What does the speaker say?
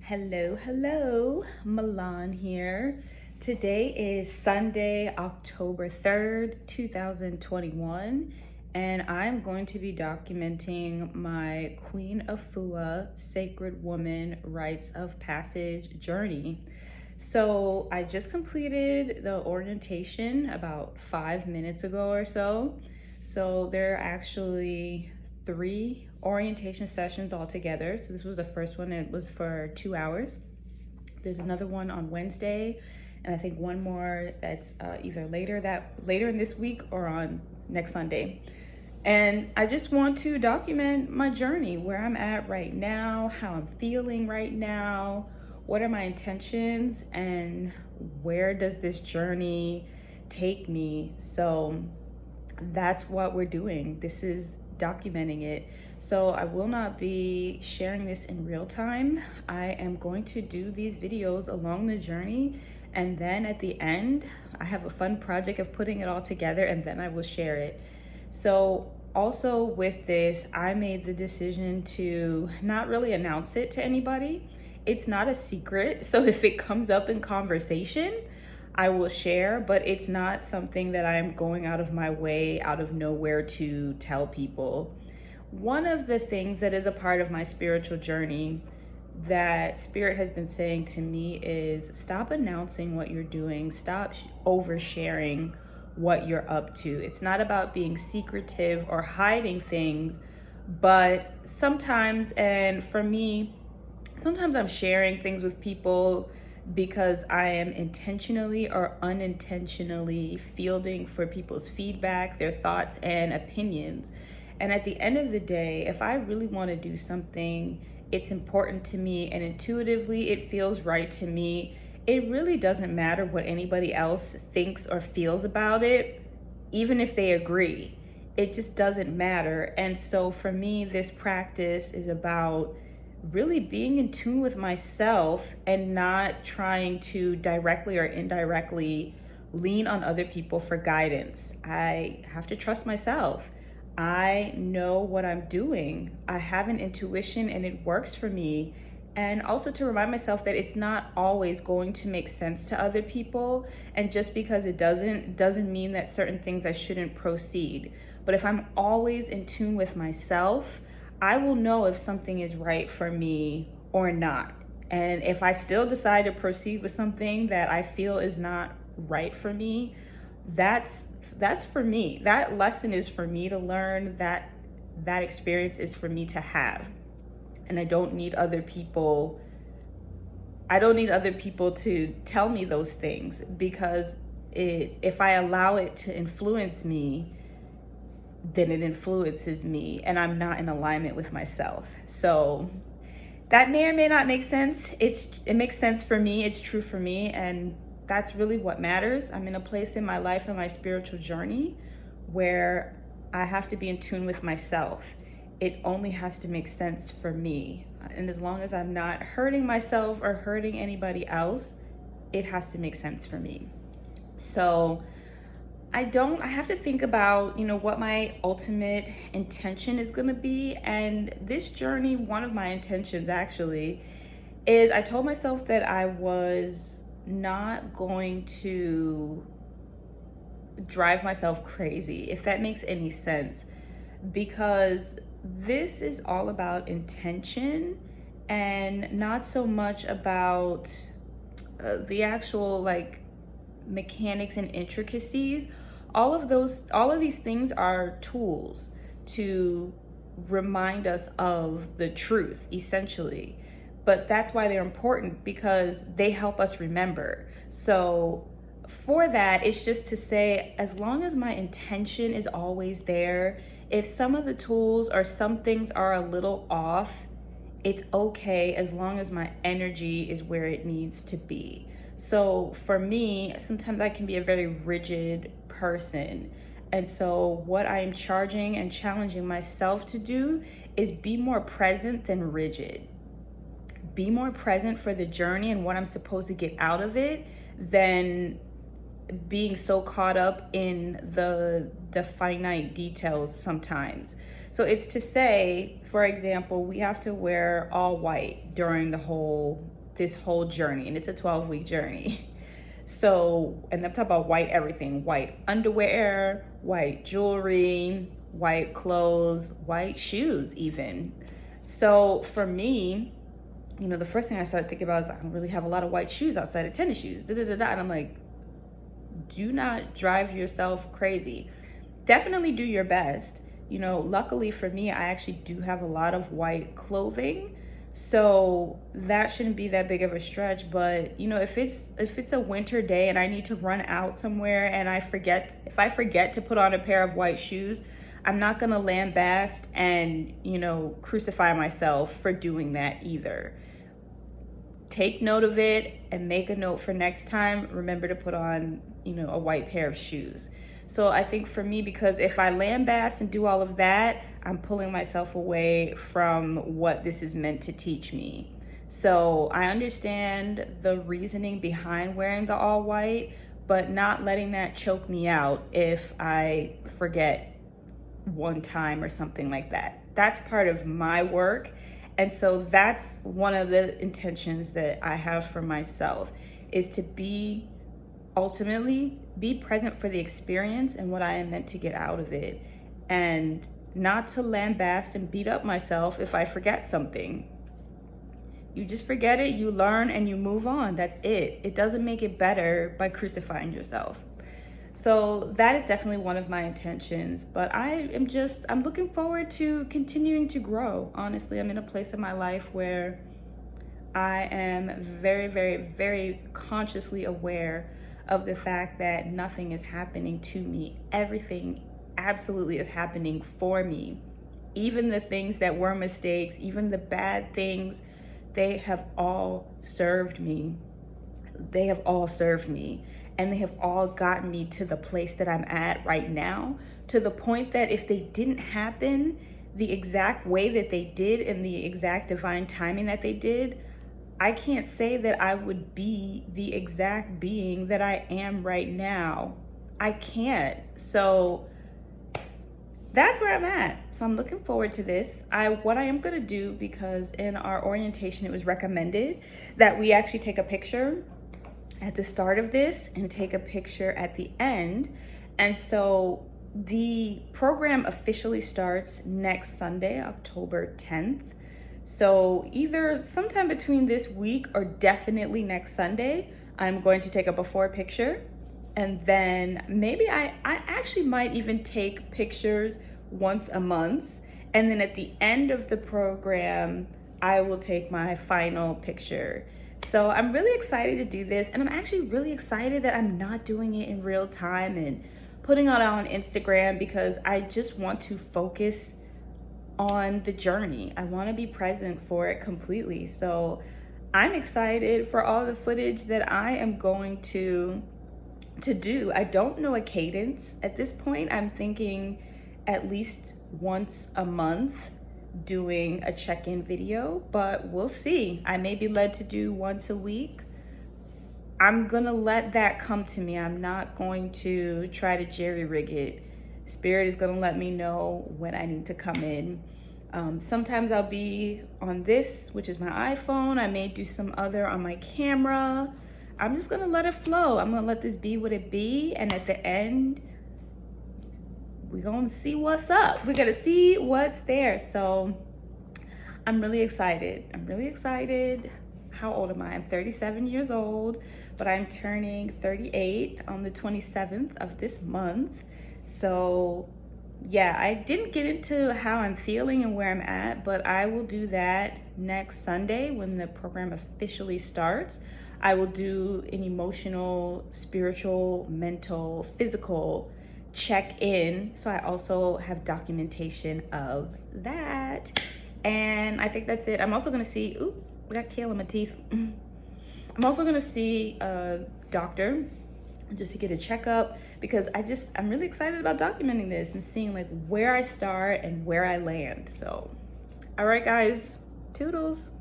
Hello, Milan here. Today is Sunday, October 3rd, 2021, and I'm going to be documenting my Queen Afua Sacred Woman Rites of Passage journey. So I just completed the orientation about 5 minutes ago or so. So there are actually three orientation sessions altogether. So this was the first one, and it was for 2 hours. There's another one on Wednesday, and I think one more that's either later in this week or on next Sunday. And I just want to document my journey, where I'm at right now, how I'm feeling right now, what are my intentions, and where does this journey take me. So that's what we're doing. This is documenting it. So I will not be sharing this in real time. I am going to do these videos along the journey, and then at the end, I have a fun project of putting it all together, and then I will share it. So also with this, I made the decision to not really announce it to anybody. It's not a secret. So if it comes up in conversation, I will share, but it's not something that I'm going out of my way, out of nowhere to tell people. One of the things that is a part of my spiritual journey that Spirit has been saying to me is stop announcing what you're doing, stop oversharing what you're up to. It's not about being secretive or hiding things, but sometimes, and for me, sometimes I'm sharing things with people because I am intentionally or unintentionally fielding for people's feedback, their thoughts and opinions. And at the end of the day, if I really want to do something, it's important to me and intuitively it feels right to me. It really doesn't matter what anybody else thinks or feels about it, even if they agree. It just doesn't matter. And so for me, this practice is about really being in tune with myself and not trying to directly or indirectly lean on other people for guidance. I have to trust myself. I know what I'm doing. I have an intuition and it works for me. And also to remind myself that it's not always going to make sense to other people. And just because it doesn't mean that certain things I shouldn't proceed. But if I'm always in tune with myself, I will know if something is right for me or not. And if I still decide to proceed with something that I feel is not right for me, that's for me. That lesson is for me to learn, that experience is for me to have. And I don't need other people to tell me those things, because if I allow it to influence me, then it influences me and I'm not in alignment with myself. So that may or may not make sense. It makes sense for me. It's true for me. And that's really what matters. I'm in a place in my life and my spiritual journey where I have to be in tune with myself. It only has to make sense for me. And as long as I'm not hurting myself or hurting anybody else, it has to make sense for me. So I have to think about, what my ultimate intention is going to be. And this journey, one of my intentions actually, is I told myself that I was not going to drive myself crazy, if that makes any sense, because this is all about intention and not so much about the actual mechanics and intricacies. All of these things are tools to remind us of the truth, essentially. But that's why they're important, because they help us remember. So for that, it's just to say, as long as my intention is always there, if some of the tools or some things are a little off, it's okay, as long as my energy is where it needs to be. So for me, sometimes I can be a very rigid person. And so what I am charging and challenging myself to do is be more present than rigid. Be more present for the journey and what I'm supposed to get out of it than being so caught up in the finite details sometimes. So it's to say, for example, we have to wear all white during the whole this whole journey, and it's a 12-week journey. So, and I'm talking about white everything, white underwear, white jewelry, white clothes, white shoes even. So for me, you know, the first thing I started thinking about is I don't really have a lot of white shoes outside of tennis shoes, and I'm like, do not drive yourself crazy. Definitely do your best. You know, luckily for me, I actually do have a lot of white clothing, so that shouldn't be that big of a stretch. But you know, if it's a winter day and I need to run out somewhere and if I forget to put on a pair of white shoes, I'm not gonna lambast and, you know, crucify myself for doing that either. Take note of it and make a note for next time. Remember to put on, you know, a white pair of shoes. So I think for me, because if I lambast and do all of that, I'm pulling myself away from what this is meant to teach me. So I understand the reasoning behind wearing the all white, but not letting that choke me out if I forget one time or something like that. That's part of my work. And so that's one of the intentions that I have for myself, is to ultimately be present for the experience and what I am meant to get out of it, and not to lambast and beat up myself if I forget something. You just forget it, you learn, and you move on. That's it. It doesn't make it better by crucifying yourself. So that is definitely one of my intentions, but I'm looking forward to continuing to grow. Honestly, I'm in a place in my life where I am very, very, very consciously aware of the fact that nothing is happening to me. Everything absolutely is happening for me. Even the things that were mistakes, even the bad things, they have all served me. They have all served me. And they have all gotten me to the place that I'm at right now, to the point that if they didn't happen the exact way that they did in the exact divine timing that they did, I can't say that I would be the exact being that I am right now. I can't. So that's where I'm at. So I'm looking forward to this. What I am gonna do, because in our orientation it was recommended that we actually take a picture at the start of this and take a picture at the end. And so the program officially starts next Sunday, October 10th. So either sometime between this week or definitely next Sunday, I'm going to take a before picture. And then maybe I actually might even take pictures once a month. And then at the end of the program, I will take my final picture. So I'm really excited to do this, and I'm actually really excited that I'm not doing it in real time and putting it on Instagram, because I just want to focus on the journey. I want to be present for it completely. So I'm excited for all the footage that I am going to do. I don't know a cadence at this point. I'm thinking at least once a month doing a check-in video, but we'll see. I may be led to do once a week. I'm gonna let that come to me. I'm not going to try to jerry-rig it. Spirit is gonna let me know when I need to come in. Sometimes I'll be on this, which is my iPhone. I may do some other on my camera. I'm just gonna let it flow. I'm gonna let this be what it be, and at the end, we're gonna see what's up. We're gonna see what's there. So I'm really excited. How old am I? I'm 37 years old, but I'm turning 38 on the 27th of this month. So yeah, I didn't get into how I'm feeling and where I'm at, but I will do that next Sunday when the program officially starts. I will do an emotional, spiritual, mental, physical check-in. So I also have documentation of that. And I think that's it. I'm also gonna see, I got kale in my teeth. I'm also gonna see a doctor just to get a checkup, because I'm really excited about documenting this and seeing like where I start and where I land. So, all right guys, toodles.